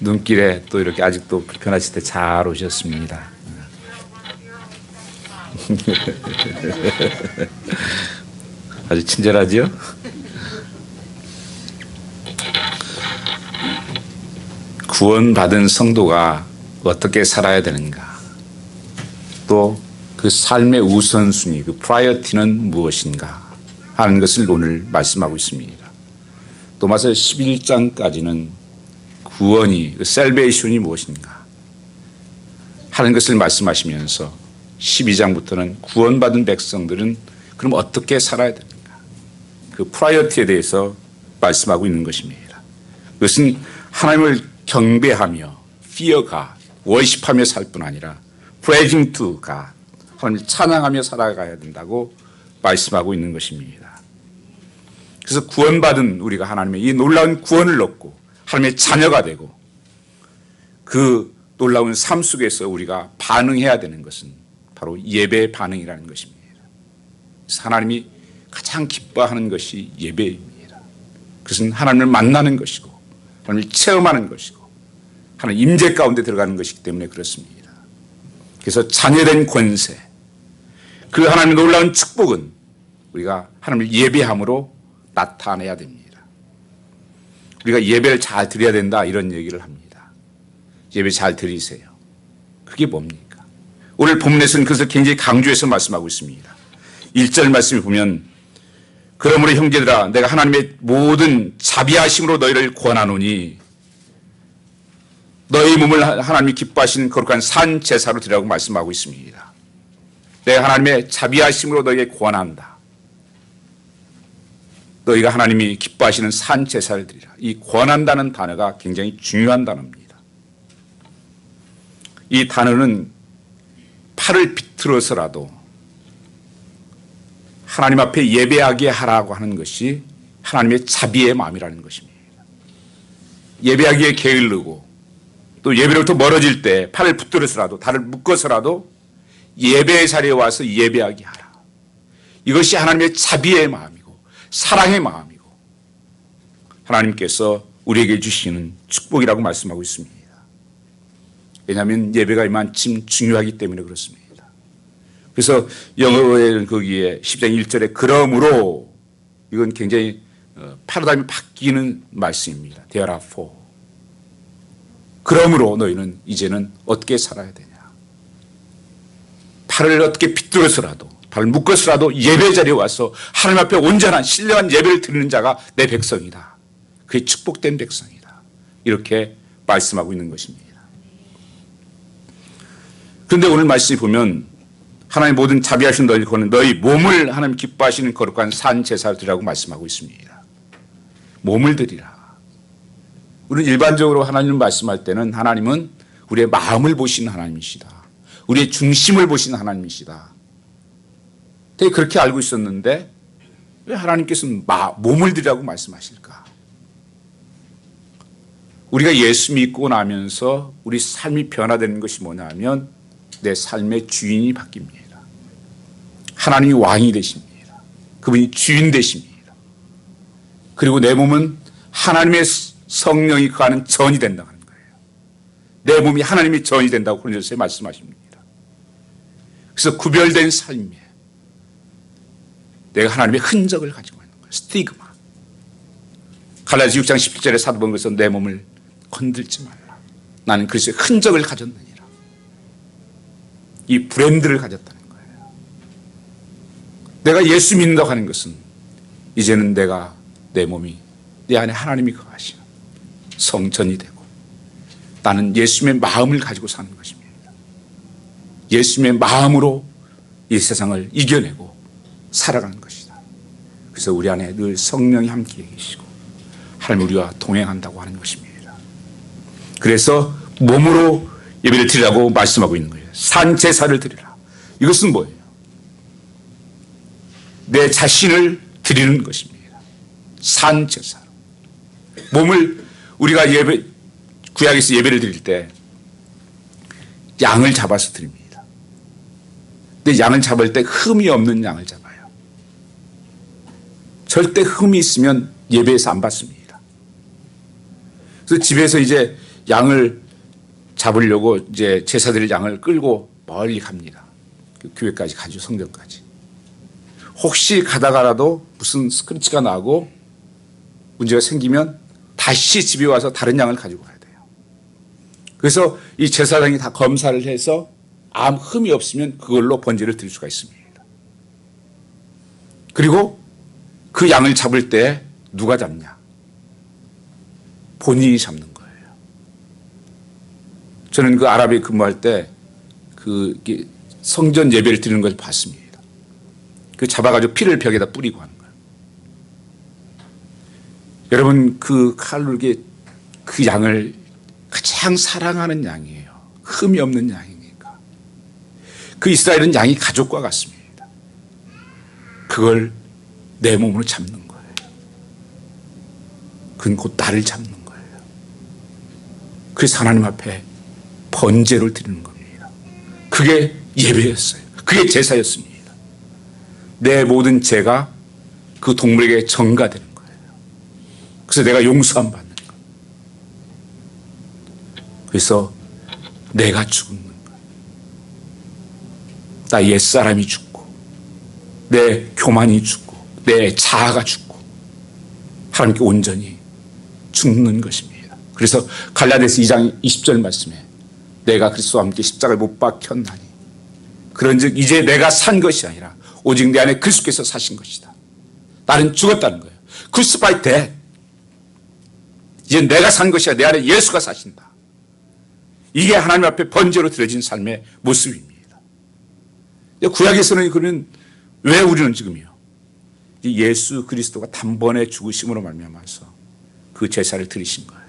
눈길에 또 이렇게 아직도 불편하실 때 잘 오셨습니다. 아주 친절하죠? 구원받은 성도가 어떻게 살아야 되는가? 또 그 삶의 우선순위, 그 프라이어티는 무엇인가 하는 것을 오늘 말씀하고 있습니다. 또마서 11장까지는 구원이, 그 셀베이션이 무엇인가 하는 것을 말씀하시면서 12장부터는 구원받은 백성들은 그럼 어떻게 살아야 되는가, 그 프라이어티에 대해서 말씀하고 있는 것입니다. 그것은 하나님을 경배하며 fear God, 월십하며 살 뿐 아니라 praising to God, 하나님을 찬양하며 살아가야 된다고 말씀하고 있는 것입니다. 그래서 구원받은 우리가 하나님의 이 놀라운 구원을 얻고 하나님의 자녀가 되고 그 놀라운 삶 속에서 우리가 반응해야 되는 것은 바로 예배의 반응이라는 것입니다. 그래서 하나님이 가장 기뻐하는 것이 예배입니다. 그것은 하나님을 만나는 것이고 하나님을 체험하는 것이고 하나님 임재 가운데 들어가는 것이기 때문에 그렇습니다. 그래서 자녀된 권세, 그 하나님의 놀라운 축복은 우리가 하나님을 예배함으로 나타내야 됩니다. 우리가 예배를 잘 드려야 된다 이런 얘기를 합니다. 예배 잘 드리세요. 그게 뭡니까? 오늘 본문에서는 그것을 굉장히 강조해서 말씀하고 있습니다. 1절 말씀을 보면 그러므로 형제들아 내가 하나님의 모든 자비하심으로 너희를 권하노니 너희 몸을 하나님이 기뻐하시는 거룩한 산 제사로 드리라고 말씀하고 있습니다. 내가 하나님의 자비하심으로 너희에게 권한다. 너희가 하나님이 기뻐하시는 산 제사를 드리라. 이 권한다는 단어가 굉장히 중요한 단어입니다. 이 단어는 팔을 비틀어서라도 하나님 앞에 예배하게 하라고 하는 것이 하나님의 자비의 마음이라는 것입니다. 예배하기에 게으르고 또 예배로부터 멀어질 때 팔을 붙들어서라도 다리를 묶어서라도 예배의 자리에 와서 예배하게 하라. 이것이 하나님의 자비의 마음이고 사랑의 마음이고 하나님께서 우리에게 주시는 축복이라고 말씀하고 있습니다. 왜냐하면 예배가 이만큼 중요하기 때문에 그렇습니다. 그래서 영어에는 거기에 10장 1절에 그러므로, 이건 굉장히 패러다임이 바뀌는 말씀입니다. Therefore. 그러므로 너희는 이제는 어떻게 살아야 되냐. 팔을 어떻게 빗들어서라도 발을 묶어서라도 예배 자리에 와서 하나님 앞에 온전한 신령한 예배를 드리는 자가 내 백성이다. 그게 축복된 백성이다. 이렇게 말씀하고 있는 것입니다. 그런데 오늘 말씀을 보면 하나님 모든 자비하신 너희를 거는 너희 몸을 하나님 기뻐하시는 거룩한 산 제사를 드리라고 말씀하고 있습니다. 몸을 드리라. 우리는 일반적으로 하나님을 말씀할 때는 하나님은 우리의 마음을 보시는 하나님이시다. 우리의 중심을 보시는 하나님이시다. 되게 그렇게 알고 있었는데 왜 하나님께서는 몸을 드리라고 말씀하실까? 우리가 예수 믿고 나면서 우리 삶이 변화되는 것이 뭐냐 하면 내 삶의 주인이 바뀝니다. 하나님이 왕이 되십니다. 그분이 주인 되십니다. 그리고 내 몸은 하나님의 성령이 거하는 전이 된다고 하는 거예요. 내 몸이 하나님의 전이 된다고 고린도서에 말씀하십니다. 그래서 구별된 삶에 내가 하나님의 흔적을 가지고 있는 거예요. 스티그마. 갈라디아 6장 17절에 사도 바울께서 내 몸을 건들지 말라. 나는 그리스도의 흔적을 가졌느니라. 이 브랜드를 가졌다는 거예요. 내가 예수 믿는다고 하는 것은 이제는 내가 내 몸이 내 안에 하나님이 거하시는 성전이 되고 나는 예수님의 마음을 가지고 사는 것입니다. 예수님의 마음으로 이 세상을 이겨내고 살아가는 것이다. 그래서 우리 안에 늘 성령이 함께 계시고 하나님 우리와 동행한다고 하는 것입니다. 그래서 몸으로 예배를 드리라고 말씀하고 있는 거예요. 산 제사를 드리라. 이것은 뭐예요? 내 자신을 드리는 것입니다. 산 제사. 몸을 우리가 구약에서 예배를 드릴 때 양을 잡아서 드립니다. 근데 양을 잡을 때 흠이 없는 양을 잡아요. 절대 흠이 있으면 예배에서 안 받습니다. 그래서 집에서 이제 양을 잡으려고 이제 제사드릴 양을 끌고 멀리 갑니다. 그 교회까지 가죠, 성전까지. 혹시 가다가라도 무슨 스크래치가 나고 문제가 생기면 다시 집에 와서 다른 양을 가지고 가야 돼요. 그래서 이 제사장이 다 검사를 해서 아무 흠이 없으면 그걸로 번제를 드릴 수가 있습니다. 그리고 그 양을 잡을 때 누가 잡냐? 본인이 잡는 거예요. 저는 그 아랍에 근무할 때 그 성전 예배를 드리는 걸 봤습니다. 그 잡아가지고 피를 벽에다 뿌리고 하는 거예요. 여러분, 그 칼로 이렇게 그 양을 가장 사랑하는 양이에요. 흠이 없는 양이니까. 그 이스라엘은 양이 가족과 같습니다. 그걸 내 몸으로 잡는 거예요. 그건 곧 나를 잡는 거예요. 그래서 하나님 앞에 번제를 드리는 겁니다. 그게 예배였어요. 그게 제사였습니다. 내 모든 죄가 그 동물에게 전가되는 거예요. 그래서 내가 용서함 받는 거예요. 그래서 내가 죽는 거예요. 나 옛사람이 죽고 내 교만이 죽고 내 자아가 죽고 하나님께 온전히 죽는 것입니다. 그래서 갈라디아서 2장 20절 말씀에 내가 그리스도와 함께 십자가에 못 박혔나니 그런즉 이제 내가 산 것이 아니라 오직 내 안에 그리스도께서 사신 것이다. 나는 죽었다는 거예요. Crucified dead. 이제 내가 산 것이 아니라 내 안에 예수가 사신다. 이게 하나님 앞에 번제로 드려진 삶의 모습입니다. 구약에서는 그러면 왜 우리는 지금이요? 예수 그리스도가 단번에 죽으심으로 말미암아서 그 제사를 드리신 거예요.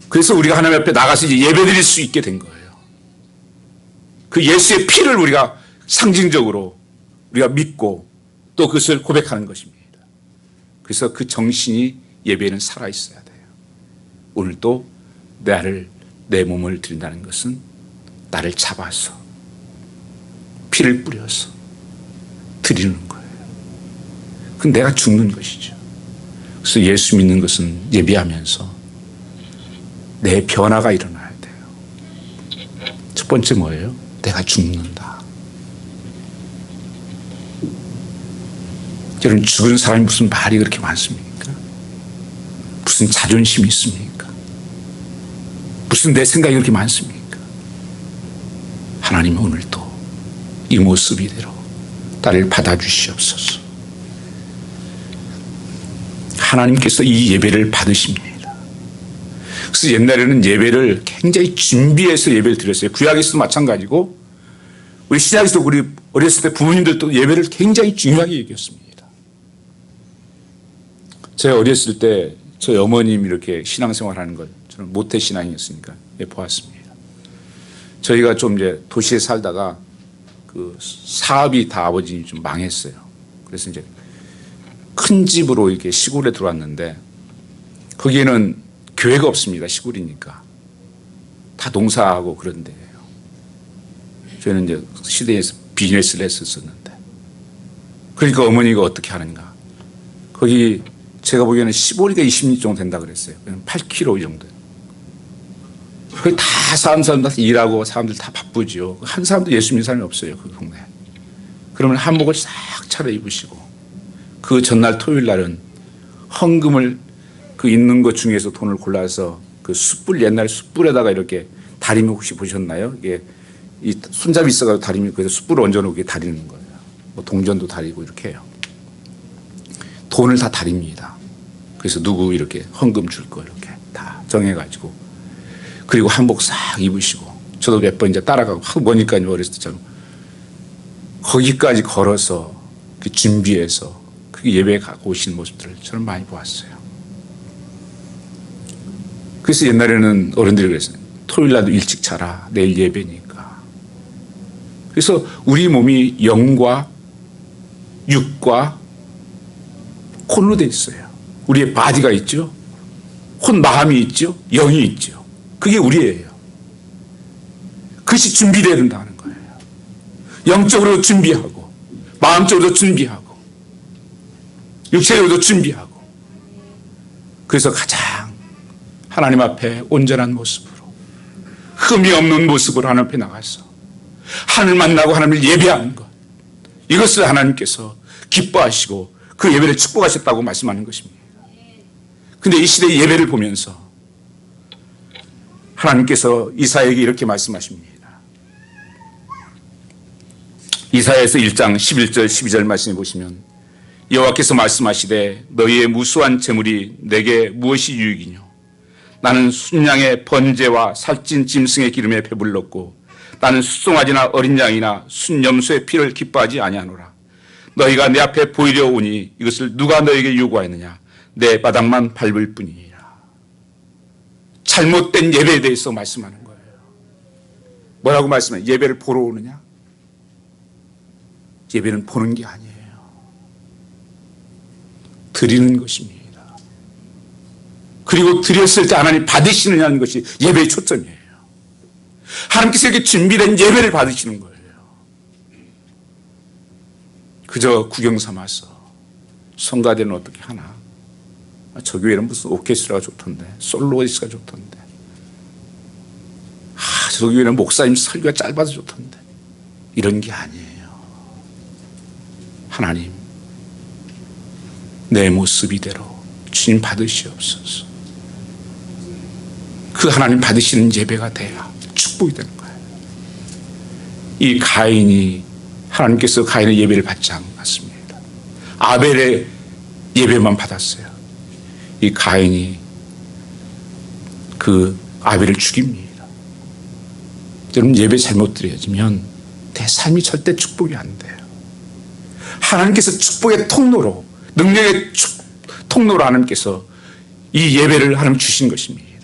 그래서 우리가 하나님 앞에 나가서 이제 예배드릴 수 있게 된 거예요. 그 예수의 피를 우리가 상징적으로 우리가 믿고 또 그것을 고백하는 것입니다. 그래서 그 정신이 예배에는 살아있어야 돼요. 오늘도 내 몸을 드린다는 것은 나를 잡아서 피를 뿌려서 드리는 거예요. 그건 내가 죽는 것이죠. 그래서 예수 믿는 것은 예배하면서 내 변화가 일어나야 돼요. 첫 번째 뭐예요? 내가 죽는다. 여러분, 죽은 사람이 무슨 말이 그렇게 많습니까? 무슨 자존심이 있습니까? 무슨 내 생각이 그렇게 많습니까? 하나님 오늘도 이 모습 이대로 나를 받아주시옵소서. 하나님께서 이 예배를 받으십니다. 그래서 옛날에는 예배를 굉장히 준비해서 예배를 드렸어요. 구약에서도 마찬가지고 우리 신약에서도 우리 어렸을 때 부모님들도 예배를 굉장히 중요하게 여겼습니다. 제가 어렸을 때 저희 어머님이 이렇게 신앙생활하는 걸 저는 모태신앙이었으니까 보았습니다. 저희가 좀 이제 도시에 살다가 그 사업이 다 아버님이 좀 망했어요. 그래서 이제 큰 집으로 이렇게 시골에 들어왔는데 거기에는 교회가 없습니다. 시골이니까. 다 농사하고 그런 데예요. 저희는 이제 시대에서 비즈니스를 했었는데. 그러니까 어머니가 어떻게 하는가. 거기 제가 보기에는 15리가 20리 정도 된다 그랬어요. 8km 정도. 거기 다 사람들 다 일하고 사람들 다 바쁘죠. 한 사람도 예수 믿는 사람이 없어요. 그 동네에. 그러면 한복을 싹 차려입으시고 그 전날 토요일 날은 헌금을 그 있는 것 중에서 돈을 골라서 그 숯불, 옛날 숯불에다가 이렇게 다리미 혹시 보셨나요? 이게 이 손잡이 있어가지고 다리미 그래서 숯불을 얹어놓고 다리는 거예요. 뭐 동전도 다리고 이렇게 해요. 돈을 다 다립니다. 그래서 누구 이렇게 헌금 줄 거 이렇게 다 정해가지고 그리고 한복 싹 입으시고 저도 몇 번 이제 따라가고 하고 뭐니까 어렸을 때처럼 거기까지 걸어서 그 준비해서 그 예배에 가고 오시는 모습들을 저는 많이 보았어요. 그래서 옛날에는 어른들이 그랬어요. 토요일 날도 일찍 자라. 내일 예배니까. 그래서 우리 몸이 영과 육과 혼으로 돼 있어요. 우리의 바디가 있죠. 혼 마음이 있죠. 영이 있죠. 그게 우리예요. 그것이 준비되어야 된다는 거예요. 영적으로도 준비하고 마음적으로도 준비하고 육체적으로도 준비하고 그래서 가장 하나님 앞에 온전한 모습으로, 흠이 없는 모습으로 하나님 앞에 나가서 하늘 만나고 하나님을 예배하는 것, 이것을 하나님께서 기뻐하시고 그 예배를 축복하셨다고 말씀하는 것입니다. 그런데 이 시대의 예배를 보면서 하나님께서 이사야에게 이렇게 말씀하십니다. 이사야에서 1장 11절 12절 말씀해 보시면, 여호와께서 말씀하시되 너희의 무수한 재물이 내게 무엇이 유익이뇨? 나는 순양의 번제와 살찐 짐승의 기름에 배불렀고 나는 숫송아지나 어린 양이나 순염소의 피를 기뻐하지 아니하노라. 너희가 내 앞에 보이려 오니 이것을 누가 너에게 요구하였느냐? 내 바닥만 밟을 뿐이니라. 잘못된 예배에 대해서 말씀하는 거예요. 뭐라고 말씀해요? 예배를 보러 오느냐? 예배는 보는 게 아니에요. 드리는 것입니다. 그리고 드렸을 때 하나님 받으시느냐는 것이 예배의 초점이에요. 하나님께서 이렇게 준비된 예배를 받으시는 거예요. 그저 구경 삼아서 성가대는 어떻게 하나? 저 교회는 무슨 오케스트라가 좋던데, 솔로이스가 좋던데, 저 교회는 목사님 설교가 짧아서 좋던데, 이런 게 아니에요. 하나님, 내 모습 이대로 주님 받으시옵소서. 그 하나님 받으시는 예배가 돼야 축복이 되는 거예요. 이 가인이, 하나님께서 가인의 예배를 받지 않았습니다. 아벨의 예배만 받았어요. 이 가인이 그 아벨을 죽입니다. 여러분, 예배 잘못 드려지면 내 삶이 절대 축복이 안 돼요. 하나님께서 축복의 통로로, 능력의 통로로 하나님께서 이 예배를 하나님 주신 것입니다.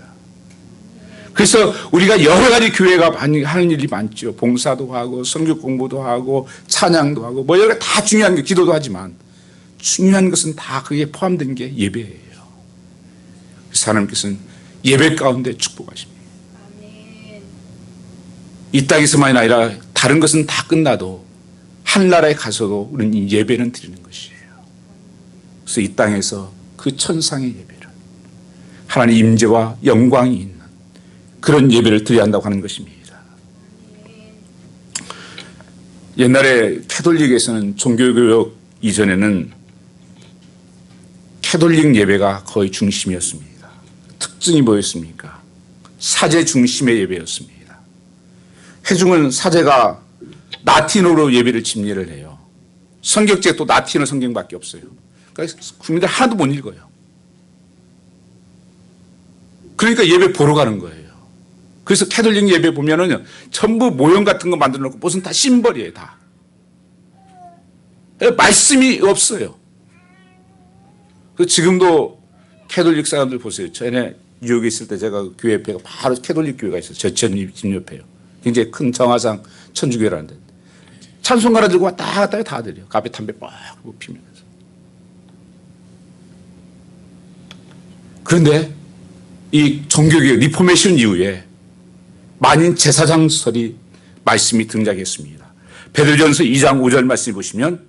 그래서 우리가 여러 가지 교회가 하는 일이 많죠. 봉사도 하고 성경 공부도 하고 찬양도 하고 뭐 여러 다 중요한 게, 기도도 하지만 중요한 것은 다 그게 포함된 게 예배예요. 그래서 하나님께서는 예배 가운데 축복하십니다. 이 땅에서만이 아니라 다른 것은 다 끝나도 하늘나라에 가서도 우리는 이 예배는 드리는 것이에요. 그래서 이 땅에서 그 천상의 예배를, 하나님 임재와 영광이 있는 그런 예배를 드려야 한다고 하는 것입니다. 옛날에 캐톨릭에서는 종교개혁 이전에는 캐톨릭 예배가 거의 중심이었습니다. 특징이 뭐였습니까? 사제 중심의 예배였습니다. 회중은 사제가 라틴어로 예배를 집례를 해요. 성경책도 또 라틴어 성경밖에 없어요. 그러니까 국민들 하나도 못 읽어요. 그러니까 예배 보러 가는 거예요. 그래서 캐톨릭 예배 보면은 전부 모형 같은 거 만들어 놓고 무슨 다 심벌이에요, 다. 말씀이 없어요. 지금도 캐톨릭 사람들 보세요. 전에 뉴욕에 있을 때 제가 교회 옆에 바로 캐톨릭 교회가 있어요. 제천 집 옆에요. 굉장히 큰 정화상 천주교회라는데 찬송가를 들고 왔다 갔다 다 드려요. 가베 담배 빡 피면서. 그런데 이 종교개혁 리포메이션 이후에 만인 제사장설이 말씀이 등장했습니다. 베드로전서 2장 5절 말씀 보시면,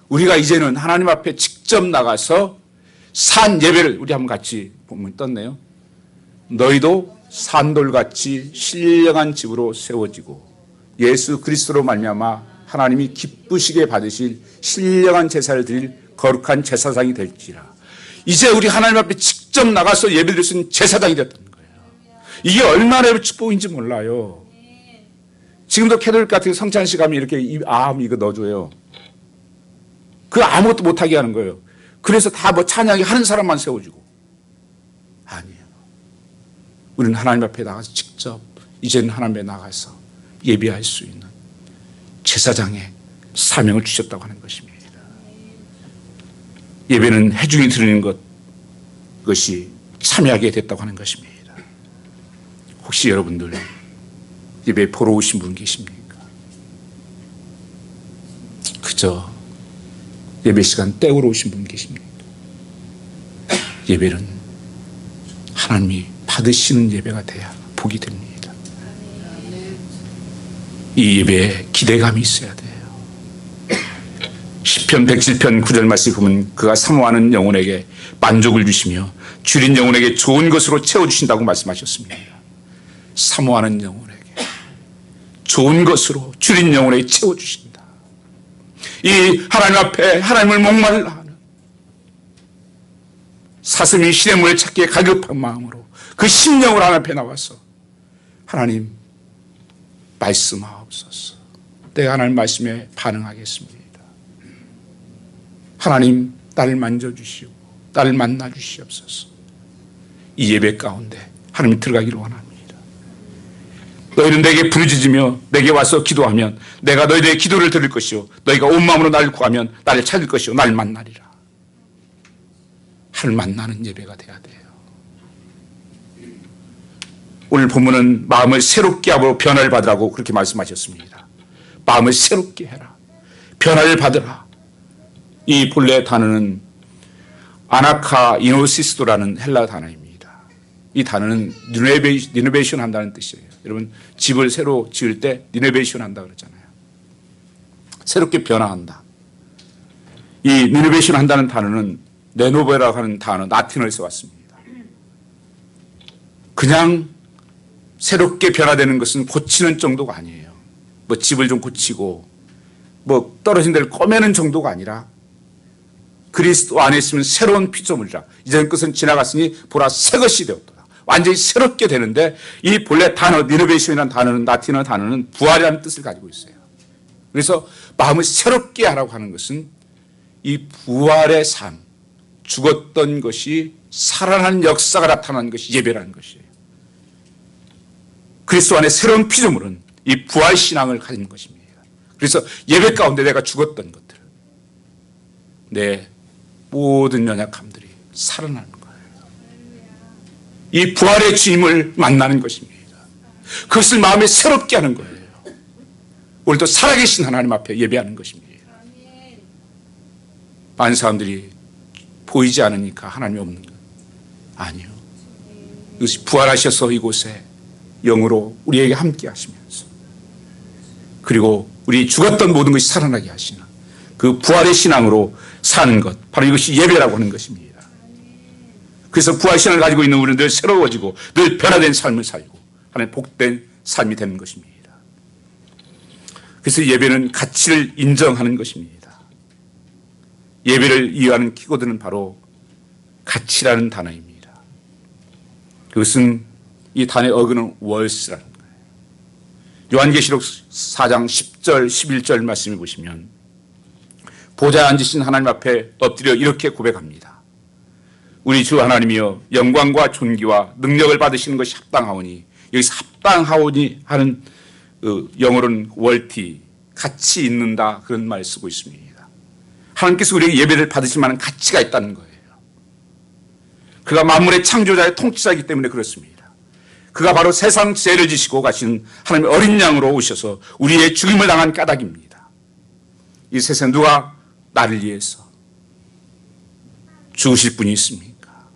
우리가 이제는 하나님 앞에 직접 나가서 산 예배를, 우리 한번 같이 보면 떴네요. 너희도 산돌같이 신령한 집으로 세워지고 예수 그리스도로 말미암아 하나님이 기쁘시게 받으실 신령한 제사를 드릴 거룩한 제사장이 될지라. 이제 우리 하나님 앞에 직접 나가서 예배드릴 수 있는 제사장이 됐다는 거예요. 이게 얼마나 축복인지 몰라요. 지금도 캐톨릭 같은 성찬식 하면 이렇게 암 이거 넣어줘요. 그 아무것도 못하게 하는 거예요. 그래서 다 뭐 찬양이 하는 사람만 세워주고. 아니에요. 우리는 하나님 앞에 나가서 직접, 이제는 하나님 앞에 나가서 예배할 수 있는 제사장의 사명을 주셨다고 하는 것입니다. 예배는 회중이 드리는 것이 참여하게 됐다고 하는 것입니다. 혹시 여러분들 예배 보러 오신 분 계십니까? 그저 예배 시간 때우러 오신 분 계십니까? 예배는 하나님이 받으시는 예배가 돼야 복이 됩니다. 이 예배에 기대감이 있어야 돼요. 시편 107편 9절 말씀 보면 그가 사모하는 영혼에게 만족을 주시며 줄인 영혼에게 좋은 것으로 채워주신다고 말씀하셨습니다. 사모하는 영혼에게 좋은 것으로 줄인 영혼에게 채워주신다. 이 하나님 앞에 하나님을 목말라 하는 사슴이 시냇물을 찾기에 갈급한 마음으로 그 심령으로 하나님 앞에 나와서 하나님 말씀하옵소서. 내가 하나님 말씀에 반응하겠습니다. 하나님 나를 만져주시고 나를 만나주시옵소서. 이 예배 가운데 하나님이 들어가기를 원합니다. 너희는 내게 부르짖으며 내게 와서 기도하면 내가 너희들의 기도를 들을 것이요 너희가 온 마음으로 나를 구하면 나를 찾을 것이요 나를 만나리라. 하나님을 만나는 예배가 돼야 돼요. 오늘 본문은 마음을 새롭게 하고 변화를 받으라고 그렇게 말씀하셨습니다. 마음을 새롭게 해라. 변화를 받으라. 이 본래 단어는 아나카 이노시스도라는 헬라 단어입니다. 이 단어는 리노베이션 한다는 뜻이에요. 여러분 집을 새로 지을 때 리노베이션 한다 그러잖아요. 새롭게 변화한다. 이 리노베이션 한다는 단어는 레노베라고 하는 단어 라틴어에서 왔습니다. 그냥 새롭게 변화되는 것은 고치는 정도가 아니에요. 뭐 집을 좀 고치고 뭐 떨어진 데를 꼬매는 정도가 아니라 그리스도 안에 있으면 새로운 피조물이라 이전 것은 지나갔으니 보라 새 것이 되었도다. 완전히 새롭게 되는데 이 본래 단어 리노베이션이라는 단어는 라틴어 단어는 부활이라는 뜻을 가지고 있어요. 그래서 마음을 새롭게 하라고 하는 것은 이 부활의 삶, 죽었던 것이 살아나는 역사가 나타나는 것이 예배라는 것이에요. 그리스도 안에 새로운 피조물은 이 부활 신앙을 가진 것입니다. 그래서 예배 가운데 내가 죽었던 것들, 내 모든 연약함들이 살아나는 거예요. 이 부활의 주임을 만나는 것입니다. 그것을 마음에 새롭게 하는 거예요. 오늘도 살아계신 하나님 앞에 예배하는 것입니다. 많은 사람들이 보이지 않으니까 하나님이 없는 것 아니요. 이것이 부활하셔서 이곳에 영으로 우리에게 함께 하시면서 그리고 우리 죽었던 모든 것이 살아나게 하시는 그 부활의 신앙으로 사는 것, 바로 이것이 예배라고 하는 것입니다. 그래서 부활 신앙을 가지고 있는 우리는 늘 새로워지고 늘 변화된 삶을 살고 하나님 복된 삶이 되는 것입니다. 그래서 예배는 가치를 인정하는 것입니다. 예배를 이해하는 키워드는 바로 가치라는 단어입니다. 그것은 이 단어의 어근은 월스라는 거예요. 요한계시록 4장 10절 11절 말씀을 보시면 보좌에 앉으신 하나님 앞에 엎드려 이렇게 고백합니다. 우리 주 하나님이여 영광과 존귀와 능력을 받으시는 것이 합당하오니, 여기서 합당하오니 하는 영어로는 월티, 가치 있는다, 그런 말을 쓰고 있습니다. 하나님께서 우리에게 예배를 받으실 만한 가치가 있다는 거예요. 그가 만물의 창조자의 통치자이기 때문에 그렇습니다. 그가 바로 세상 죄를 지시고 가신 하나님의 어린 양으로 오셔서 우리의 죽임을 당한 까닭입니다. 이 세상에 누가 나를 위해서 죽으실 분이 있습니까?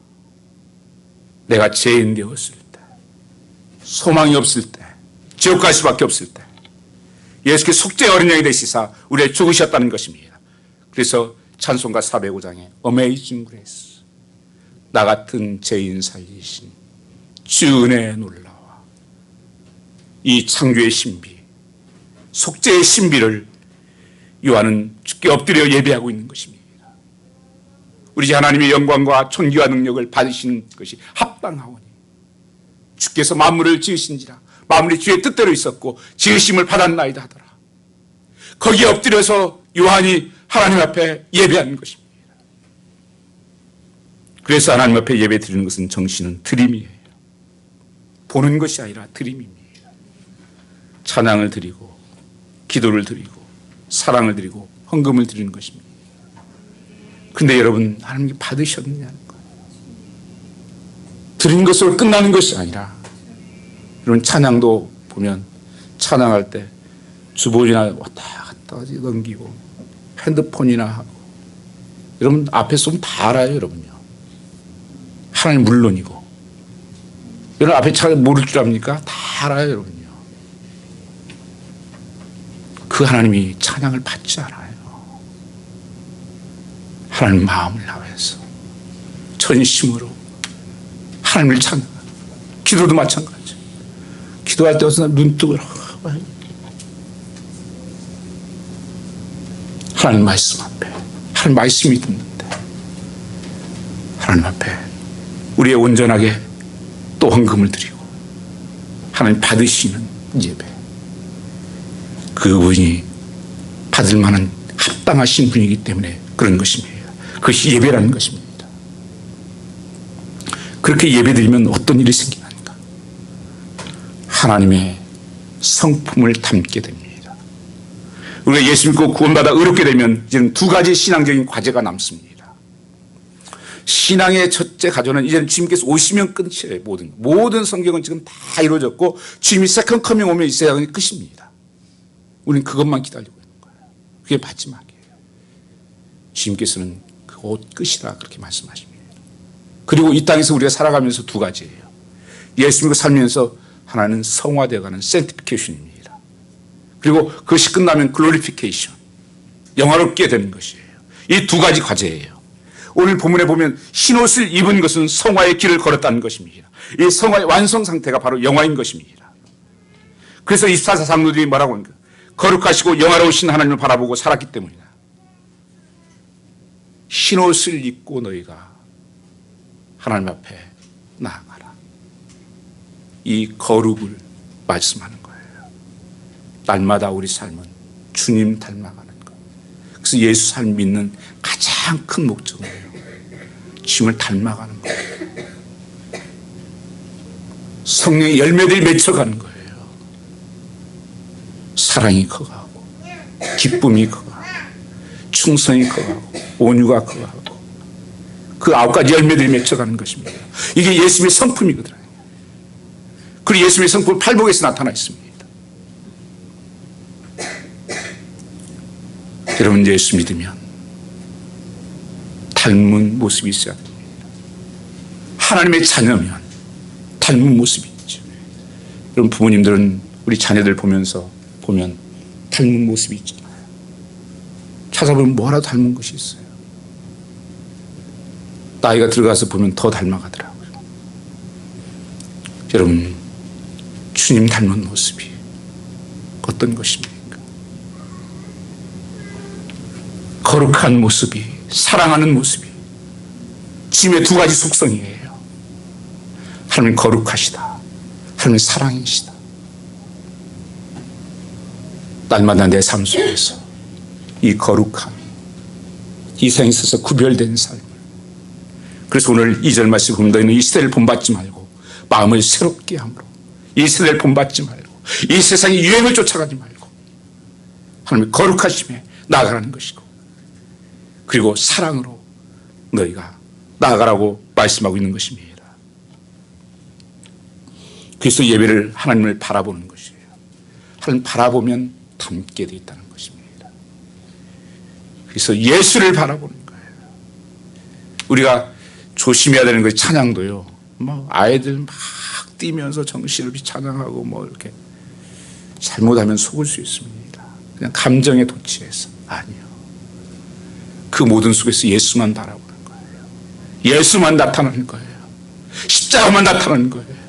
내가 죄인 되었을 때, 소망이 없을 때, 지옥 갈 수밖에 없을 때 예수께서 속죄의 어린 양이 되시사 우리의 죽으셨다는 것입니다. 그래서 찬송가 405장에 Amazing Grace, 나 같은 죄인 살리신 주 은혜의 놀라와, 이 창조의 신비, 속죄의 신비를 요한은 주께 엎드려 예배하고 있는 것입니다. 우리 하나님의 영광과 존귀와 능력을 받으시는 것이 합당하오니, 주께서 만물을 지으신지라 만물이 주의 뜻대로 있었고 지으심을 받았나이다 하더라. 거기에 엎드려서 요한이 하나님 앞에 예배하는 것입니다. 그래서 하나님 앞에 예배 드리는 것은 정신은 드림이에요. 보는 것이 아니라 드림입니다. 찬양을 드리고 기도를 드리고 사랑을 드리고 헌금을 드리는 것입니다. 그런데 여러분, 하나님이 받으셨느냐는 거예요. 드린 것으로 끝나는 것이 아니라, 여러분 찬양도 보면 찬양할 때 주보이나 왔다 갔다 넘기고 핸드폰이나 하고, 여러분 앞에 쏘면 다 알아요. 여러분요. 하나님 물론이고, 여러분 앞에 찬양 모를 줄 압니까? 다 알아요. 여러분요. 그 하나님이 찬양을 받지 않아요. 하나님 마음을 다해서 전심으로 하나님을 찾는, 기도도 마찬가지. 기도할 때 어서 눈 뜨고 하나님 말씀 앞에, 하나님 말씀이 듣는데 하나님 앞에 우리의 온전하게 또 헌금을 드리고 하나님 받으시는 예배, 그분이 받을 만한 합당하신 분이기 때문에 그런 것입니다. 그것이 예배라는 것입니다. 그렇게 예배드리면 어떤 일이 생기는가? 하나님의 성품을 담게 됩니다. 우리가 예수 믿고 구원받아 의롭게 되면 이제는 두 가지 신앙적인 과제가 남습니다. 신앙의 첫째 과제는 이제는 주님께서 오시면 끝이에요. 모든 성경은 지금 다 이루어졌고 주님이 세컨 커밍 오면 이 세상은 끝입니다. 우리는 그것만 기다리고 있는 거예요. 그게 마지막이에요. 주님께서는 곧 끝이라 그렇게 말씀하십니다. 그리고 이 땅에서 우리가 살아가면서 두 가지예요. 예수 믿고 살면서 하나는 성화되어가는 sanctification입니다. 그리고 그것이 끝나면 glorification, 영화롭게 되는 것이에요. 이 두 가지 과제예요. 오늘 본문에 보면 흰옷을 입은 것은 성화의 길을 걸었다는 것입니다. 이 성화의 완성 상태가 바로 영화인 것입니다. 그래서 24사 장로들이 뭐라고 합니까? 거룩하시고 영화로우신 하나님을 바라보고 살았기 때문이다. 흰옷을 입고 너희가 하나님 앞에 나아가라. 이 거룩을 말씀하는 거예요. 날마다 우리 삶은 주님 닮아가는 것. 그래서 예수 삶 믿는 가장 큰 목적이에요. 주님을 닮아가는 거예요. 성령의 열매들이 맺혀가는 거예요. 사랑이 커가고, 기쁨이 커가고, 충성이 커가고, 온유가 커가고, 그 9가지 열매들이 맺혀가는 것입니다. 이게 예수님의 성품이거든요. 그리고 예수님의 성품은 팔복에서 나타나 있습니다. 여러분, 예수 믿으면 닮은 모습이 있어야 됩니다. 하나님의 자녀면 닮은 모습이 있죠. 여러분, 부모님들은 우리 자녀들 보면 닮은 모습이 있잖아요. 찾아보면 뭐라도 닮은 것이 있어요. 나이가 들어가서 보면 더 닮아가더라고요. 여러분, 주님 닮은 모습이 어떤 것입니까? 거룩한 모습이, 사랑하는 모습이 주님의 두 가지 속성이에요. 하나님 거룩하시다, 하나님 사랑이시다. 날마다 내 삶 속에서 이 거룩함이 이 세상에 있어서 구별된 삶을, 그래서 오늘 2절 말씀 보면 너희는 이 시대를 본받지 말고 마음을 새롭게 함으로, 이 세대를 본받지 말고 이 세상의 유행을 쫓아가지 말고 하나님의 거룩하심에 나아가라는 것이고, 그리고 사랑으로 너희가 나아가라고 말씀하고 있는 것입니다. 그래서 예배를 하나님을 바라보는 것이에요. 하나님 바라보면 닮게 되어 있다는 것입니다. 그래서 예수를 바라보는 거예요. 우리가 조심해야 되는 것이 찬양도요. 뭐 아이들 막 뛰면서 정신없이 찬양하고 뭐 이렇게 잘못하면 속을 수 있습니다. 그냥 감정에 도취해서. 아니요. 그 모든 속에서 예수만 바라보는 거예요. 예수만 나타나는 거예요. 십자가만 나타나는 거예요.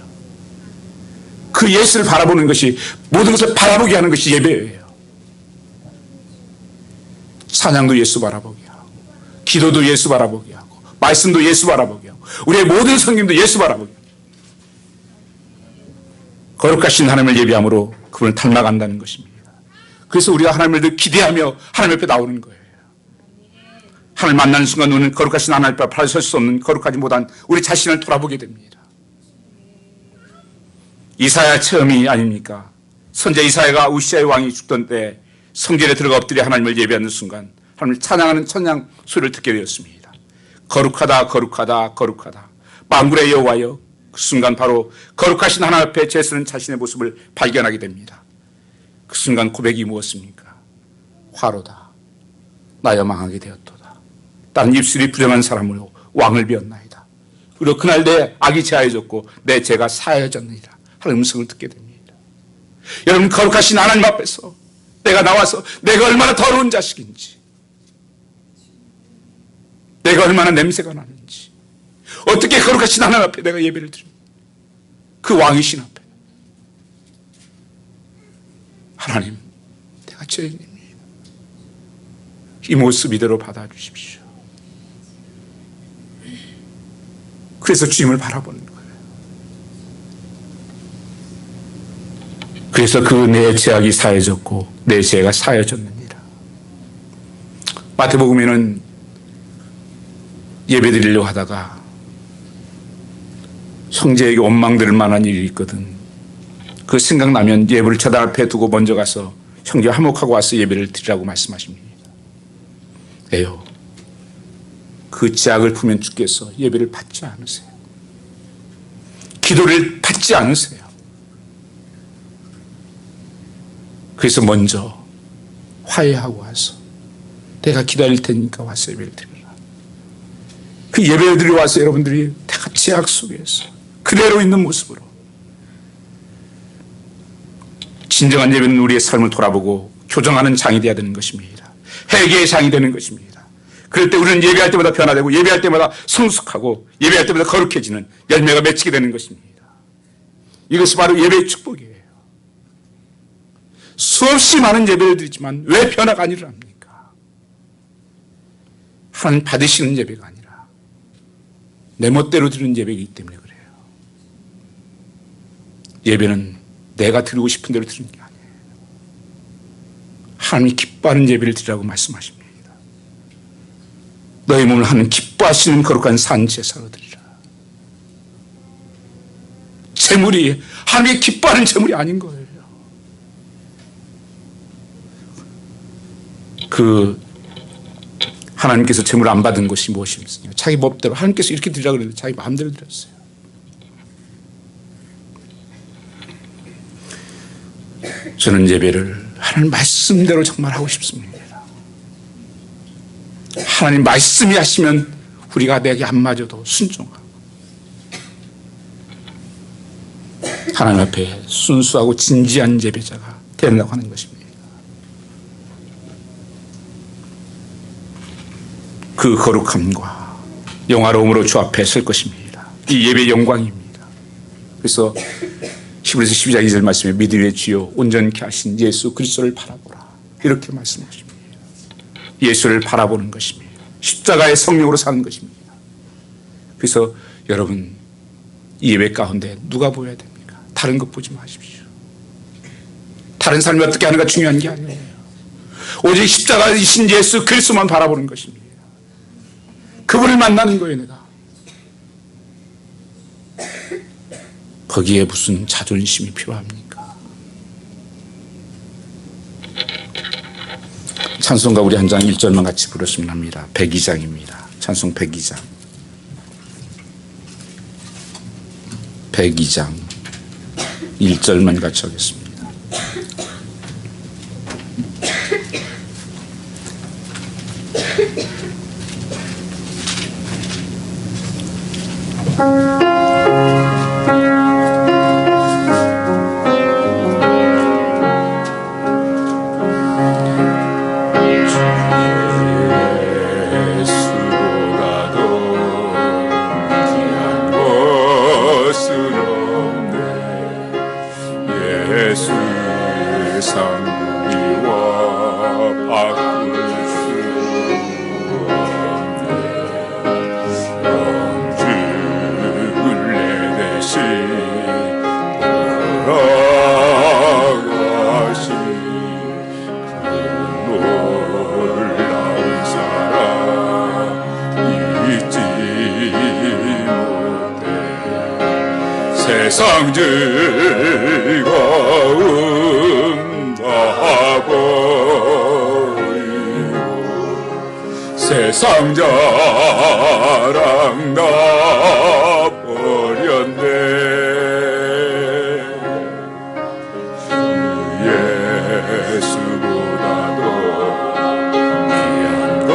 그 예수를 바라보는 것이, 모든 것을 바라보게 하는 것이 예배예요. 찬양도 예수 바라보게 하고, 기도도 예수 바라보게 하고, 말씀도 예수 바라보게 하고, 우리의 모든 성김도 예수 바라보게 하고, 거룩하신 하나님을 예배함으로 그분을 닮아간다는 것입니다. 그래서 우리가 하나님을 늘 기대하며 하나님 앞에 나오는 거예요. 하나님 만나는 순간 우리는 거룩하신 하나님 앞에 바로 설 수 없는, 거룩하지 못한 우리 자신을 돌아보게 됩니다. 이사야 체험이 아닙니까? 선제 이사야가 우시아의 왕이 죽던 때 성전에 들어가 엎드려 하나님을 예배하는 순간 하나님을 찬양하는 찬양 소리를 듣게 되었습니다. 거룩하다, 거룩하다, 거룩하다, 만군의 여호와여. 그 순간 바로 거룩하신 하나님 앞에 제스는 자신의 모습을 발견하게 됩니다. 그 순간 고백이 무엇입니까? 화로다, 나여 망하게 되었도다. 다른 입술이 불행한 사람으로 왕을 비웠나이다. 그리고 그날 내 악이 제하여졌고 내 죄가 사하여졌느니라 하는 음성을 듣게 됩니다. 여러분, 거룩하신 하나님 앞에서 내가 나와서 내가 얼마나 더러운 자식인지, 내가 얼마나 냄새가 나는지, 어떻게 거룩하신 하나님 앞에 내가 예배를 드립니다. 그 왕이신 앞에. 하나님, 내가 죄인입니다. 이 모습 이대로 받아주십시오. 그래서 주님을 바라보는 거예요. 그래서 그 내 죄악이 사해졌고 내 죄가 사해졌느니라. 마태복음에는 예배드리려고 하다가 형제에게 원망될 만한 일이 있거든. 그 생각나면 예배를 제단 앞에 두고 먼저 가서 형제와 화목하고 와서 예배를 드리라고 말씀하십니다. 에요, 그 죄악을 품은 주께서 예배를 받지 않으세요. 기도를 받지 않으세요. 그래서 먼저 화해하고 와서 내가 기다릴 테니까 와서 예배를 드리라. 그 예배를 드리러 와서 여러분들이 내가 죄악 속에서 그대로 있는 모습으로 진정한 예배는 우리의 삶을 돌아보고 교정하는 장이 되어야 되는 것입니다. 회개의 장이 되는 것입니다. 그럴 때 우리는 예배할 때마다 변화되고 예배할 때마다 성숙하고 예배할 때마다 거룩해지는 열매가 맺히게 되는 것입니다. 이것이 바로 예배의 축복이에요. 수없이 많은 예배를 드리지만 왜 변화가 안 일어납니까? 하나님 받으시는 예배가 아니라 내 멋대로 드리는 예배이기 때문에 그래요. 예배는 내가 드리고 싶은 대로 드리는 게 아니에요. 하나님이 기뻐하는 예배를 드리라고 말씀하십니다. 너희 몸을 하는 기뻐하시는 거룩한 산 제사로 드리라. 제물이 하나님이 기뻐하는 제물이 아닌 거예요. 하나님께서 제물 안 받은 것이 무엇입니까? 자기 법대로 하나님께서 이렇게 드리라고 그랬는데 자기 마음대로 드렸어요. 저는 예배를 하나님 말씀대로 정말 하고 싶습니다. 하나님 말씀이 하시면 우리가 내게 안 맞아도 순종하고 하나님 앞에 순수하고 진지한 예배자가 되려고 하는 것입니다. 그 거룩함과 영화로움으로 주 앞에 설 것입니다. 이 예배의 영광입니다. 그래서 히브리서 12장 2절 말씀에 믿음의 주요 온전케 하신 예수 그리스도를 바라보라, 이렇게 말씀하십니다. 예수를 바라보는 것입니다. 십자가의 성령으로 사는 것입니다. 그래서 여러분, 이 예배 가운데 누가 보여야 됩니까? 다른 것 보지 마십시오. 다른 삶이 어떻게 하는가 중요한 게 아니에요. 오직 십자가이신 예수 그리스도만 바라보는 것입니다. 그분을 만나는 거예요. 내가 거기에 무슨 자존심이 필요합니까? 찬송가 우리 한 장 1절만 같이 부르시면 합니다. 102장입니다. 찬송 102장 102장 1절만 같이 하겠습니다. 세상 즐거움 다 버리고 세상 자랑 다 버렸네. 예수보다도 귀한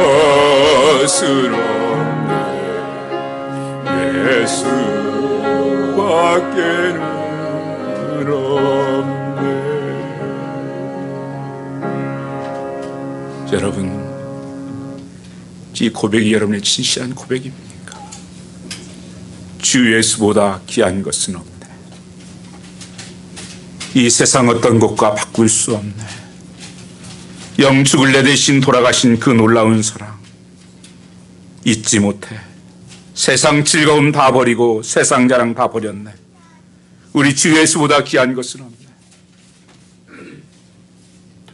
것은 없네. 예수 밖에는 없네. 여러분, 이 고백이 여러분의 진실한 고백입니까? 주 예수보다 귀한 것은 없네. 이 세상 어떤 것과 바꿀 수 없네. 영 죽을 내 대신 돌아가신 그 놀라운 사랑 잊지 못해. 세상 즐거움 다 버리고 세상 자랑 다 버렸네. 우리 주 예수보다 귀한 것은 없네.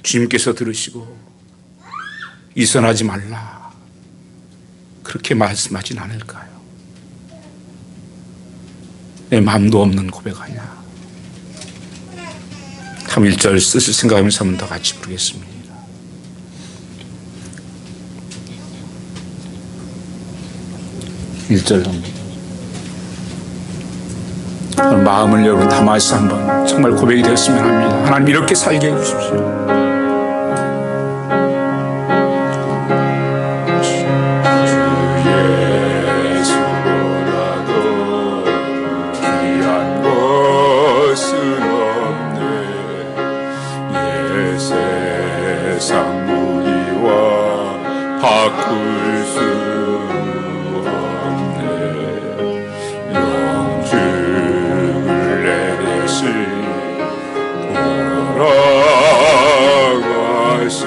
주님께서 들으시고 이선하지 말라 그렇게 말씀하진 않을까요? 내 마음도 없는 고백 아니야. 한 1절 쓰실 생각하면서 한 번 더 같이 부르겠습니다. 마음을 여러분 담아서 한번 정말 고백이 되었으면 합니다. 하나님 이렇게 살게 해주십시오. 세상 무기와 바꿀 수 없네. 영죽을 내 대신 돌아가신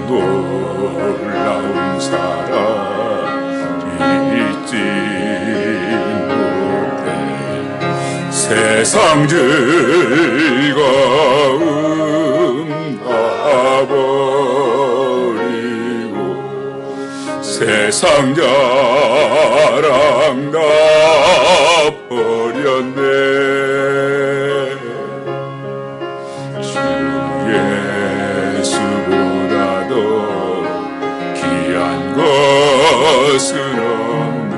그 놀라운 사랑 잊지 못해. 세상 즐거움 버리고 세상 자랑 다 버렸네. 주 예수보다도 귀한 것은 없네.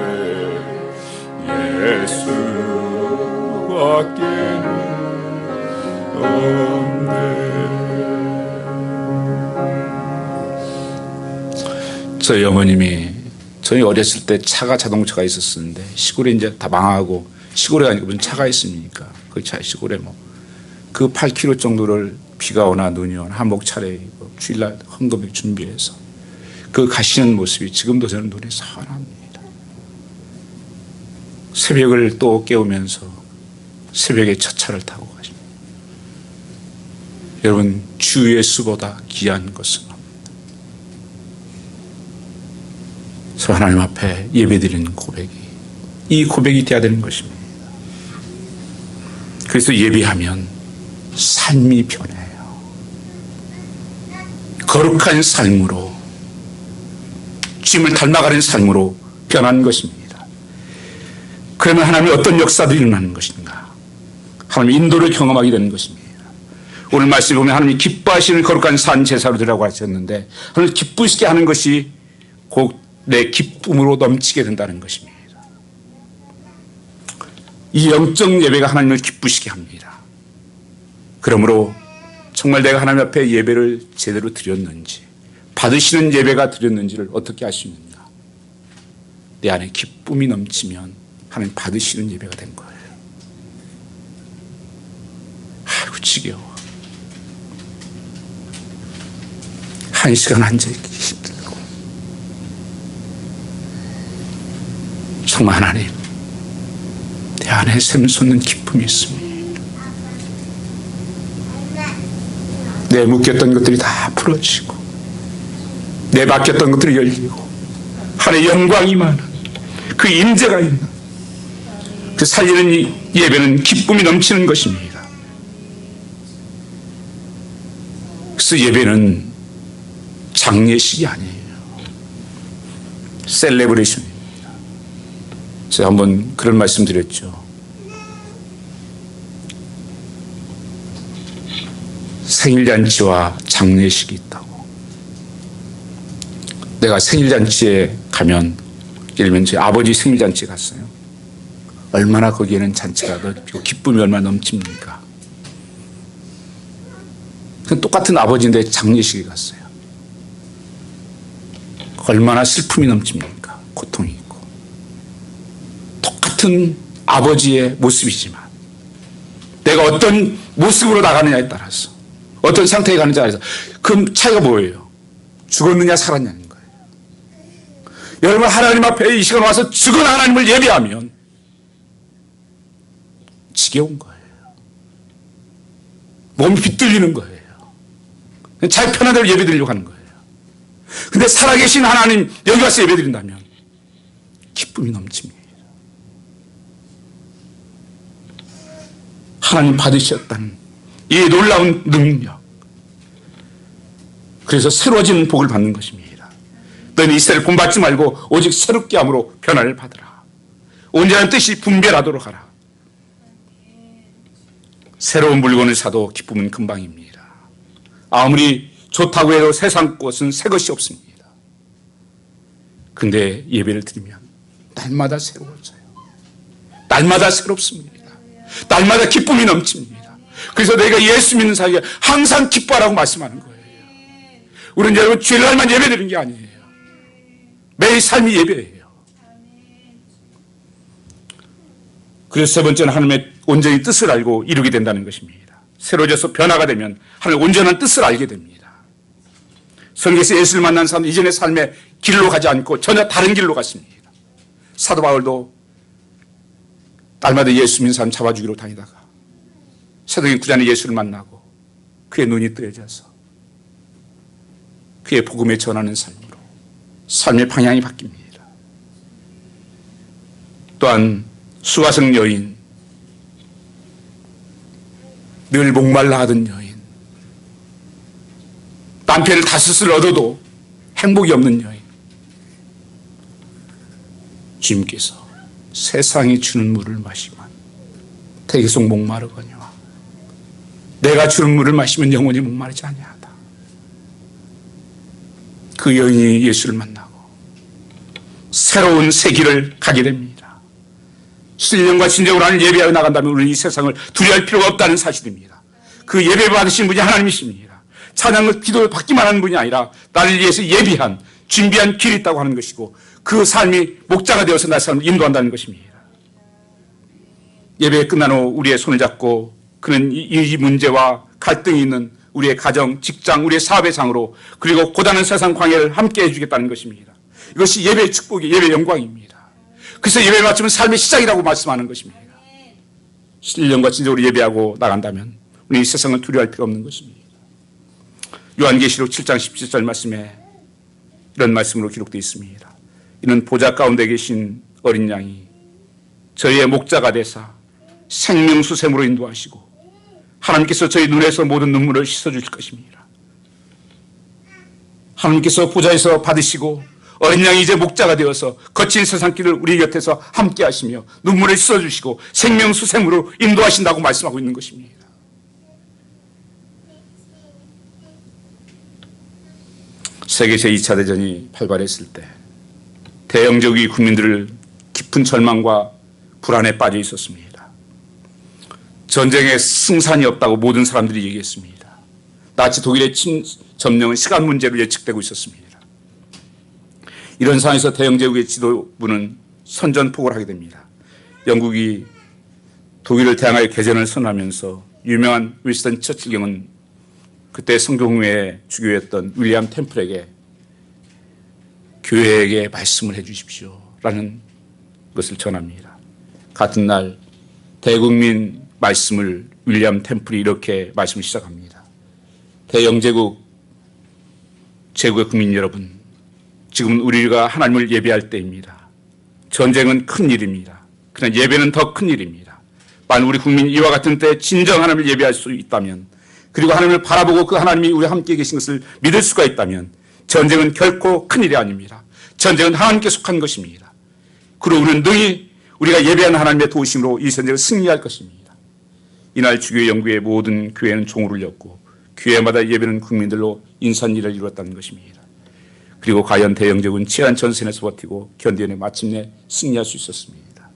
예수밖에는 없네. 저희 어머님이 저희 어렸을 때 차가 자동차가 있었었는데 시골에 이제 다 망하고 시골에 가니까 무슨 차가 있습니까? 그 차 시골에 뭐 그 8km 정도를 비가 오나 눈이 오나 한복 차려입고 주일날 헌금을 준비해서 그 가시는 모습이 지금도 저는 눈에 선합니다. 새벽을 또 깨우면서 새벽에 첫 차를 타고 가십니다. 여러분 주 예수보다 귀한 것은 없습니다. 그래서 하나님 앞에 예배드리는 고백이 이 고백이 되어야 되는 것입니다. 그래서 예배하면 삶이 변해요. 거룩한 삶으로 주님을 닮아가는 삶으로 변한 것입니다. 그러면 하나님의 어떤 역사들이 일어나는 것인가? 하나님의 인도를 경험하게 되는 것입니다. 오늘 말씀을 보면 하나님이 기뻐하시는 거룩한 산 제사로 드리라고 하셨는데 하나님 기쁘시게 하는 것이 곧 내 기쁨으로 넘치게 된다는 것입니다. 이 영적 예배가 하나님을 기쁘시게 합니다. 그러므로 정말 내가 하나님 앞에 예배를 제대로 드렸는지 받으시는 예배가 드렸는지를 어떻게 아시는가? 내 안에 기쁨이 넘치면 하나님 받으시는 예배가 된 거예요. 아이고 지겨워. 1시간 앉아있기 힘들고 정말 하나님 내 안에 샘솟는 기쁨이 있습니다. 내 묶였던 것들이 다 풀어지고 내 막혔던 것들이 열리고 하나님의 영광이 많은 그 임재가 있는 그 살리는 이 예배는 기쁨이 넘치는 것입니다. 그래서 예배는 장례식이 아니에요. 셀레브레이션입니다. 제가 한번 그런 말씀 드렸죠. 생일잔치와 장례식이 있다고. 내가 생일잔치에 가면 예를 들면 제 아버지 생일잔치에 갔어요. 얼마나 거기에는 잔치가 넓히고 기쁨이 얼마나 넘칩니까? 똑같은 아버지인데 장례식에 갔어요. 얼마나 슬픔이 넘칩니까? 고통이 있고. 똑같은 아버지의 모습이지만 내가 어떤 모습으로 나가느냐에 따라서 어떤 상태에 가느냐에 따라서 그 차이가 뭐예요? 죽었느냐 살았냐는 거예요. 여러분 하나님 앞에 이 시간 와서 죽은 하나님을 예배하면 지겨운 거예요. 몸이 비틀리는 거예요. 자기 편한 대로 예배 드리려고 하는 거예요. 근데 살아계신 하나님 여기 와서 예배 드린다면 기쁨이 넘칩니다. 하나님 받으셨다는 이 놀라운 능력. 그래서 새로워지는 복을 받는 것입니다. 너는 이스라엘 본받지 말고 오직 새롭게 함으로 변화를 받으라. 온전한 뜻이 분별하도록 하라. 새로운 물건을 사도 기쁨은 금방입니다. 아무리 좋다고 해도 세상 것은 새 것이 없습니다. 근데 예배를 드리면 날마다 새로워져요. 날마다 새롭습니다. 날마다 기쁨이 넘칩니다. 그래서 내가 예수 믿는 사이에 항상 기뻐하라고 말씀하는 거예요. 우리는 여러분 주일날만 예배 드리는 게 아니에요. 매일 삶이 예배예요. 그래서 세 번째는 하나님의 온전히 뜻을 알고 이루게 된다는 것입니다. 새로워져서 변화가 되면 하나님의 온전한 뜻을 알게 됩니다. 성경에서 예수를 만난 사람은 이전의 삶의 길로 가지 않고 전혀 다른 길로 갔습니다. 사도 바울도 날마다 예수 믿는 사람 잡아주기로 다니다가 사도행 9장에 예수를 만나고 그의 눈이 뜨여져서 그의 복음에 전하는 삶으로 삶의 방향이 바뀝니다. 또한 수가성 여인, 늘 목말라 하던 여인, 남편을 다섯을 얻어도 행복이 없는 여인, 주님께서 세상이 주는 물을 마시면 계속 목마르거니와 내가 주는 물을 마시면 영원히 목마르지 아니하다. 그 여인이 예수를 만나고 새로운 새 길을 가게 됩니다. 신령과 진정으로 하는 예배하여 나간다면 우리는 이 세상을 두려워할 필요가 없다는 사실입니다. 그 예배 받으신 분이 하나님이십니다. 찬양을 기도를 받기만 하는 분이 아니라 나를 위해서 예비한 준비한 길이 있다고 하는 것이고 그 삶이 목자가 되어서 날 삶을 인도한다는 것입니다. 예배 끝난 후 우리의 손을 잡고 그는 이 문제와 갈등이 있는 우리의 가정, 직장, 우리의 사업의 상으로 그리고 고단한 세상 광야를 함께 해주겠다는 것입니다. 이것이 예배의 축복이 예배의 영광입니다. 그래서 예배를 마치면 삶의 시작이라고 말씀하는 것입니다. 신령과 진정으로 예배하고 나간다면 우리 이 세상을 두려워할 필요 없는 것입니다. 요한계시록 7장 17절 말씀에 이런 말씀으로 기록되어 있습니다. 이는 보좌 가운데 계신 어린 양이 저희의 목자가 되사 생명수샘으로 인도하시고 하나님께서 저희 눈에서 모든 눈물을 씻어주실 것입니다. 하나님께서 보좌에서 받으시고 어린 양이 이제 목자가 되어서 거친 세상길을 우리 곁에서 함께 하시며 눈물을 씻어주시고 생명수샘으로 인도하신다고 말씀하고 있는 것입니다. 세계 제2차 대전이 발발했을 때 대영적인 국민들을 깊은 절망과 불안에 빠져 있었습니다. 전쟁에 승산이 없다고 모든 사람들이 얘기했습니다. 나치 독일의 점령은 시간 문제로 예측되고 있었습니다. 이런 상황에서 대영제국의 지도부는 선전포고를 하게 됩니다. 영국이 독일을 대항하여 개전을 선언하면서 유명한 윈스턴 처칠 경은 그때 성경회의 주교였던 윌리엄 템플에게 교회에게 말씀을 해 주십시오 라는 것을 전합니다. 같은 날 대국민 말씀을 윌리엄 템플이 이렇게 말씀을 시작합니다. 대영제국 제국의 국민 여러분, 지금 우리가 하나님을 예배할 때입니다. 전쟁은 큰 일입니다. 그러나 예배는 더 큰 일입니다. 만약 우리 국민이 이와 같은 때 진정 하나님을 예배할 수 있다면, 그리고 하나님을 바라보고 그 하나님이 우리 함께 계신 것을 믿을 수가 있다면 전쟁은 결코 큰 일이 아닙니다. 전쟁은 하나님께 속한 것입니다. 그리고 우리는 능히 우리가 예배하는 하나님의 도우심으로 이 전쟁을 승리할 것입니다. 이날 주교의 영국의 모든 교회는 종을 울렸고 교회마다 예배는 국민들로 인산일을 이루었다는 것입니다. 그리고 과연 대영제국은 치열한 전선에서 버티고 견뎌내 마침내 승리할 수 있었습니다.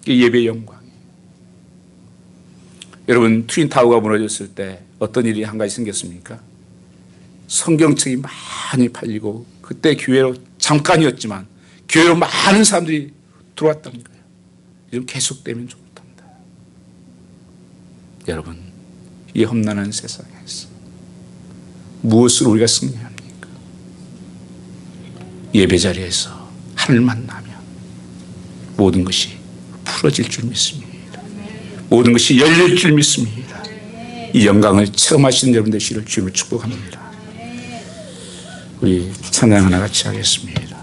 이게 예배의 영광이에요. 여러분, 트윈타워가 무너졌을 때 어떤 일이 한 가지 생겼습니까? 성경책이 많이 팔리고 그때 교회로 잠깐이었지만 교회로 많은 사람들이 들어왔다는 거예요. 이좀 계속되면 좋답니다. 여러분, 이 험난한 세상에서 무엇으로 우리가 승리합니까? 예배 자리에서 하늘 만나면 모든 것이 풀어질 줄 믿습니다. 모든 것이 열릴 줄 믿습니다. 이 영광을 체험하시는 여러분 되시기를 주님을 축복합니다. 우리 찬양 하나 같이 하겠습니다.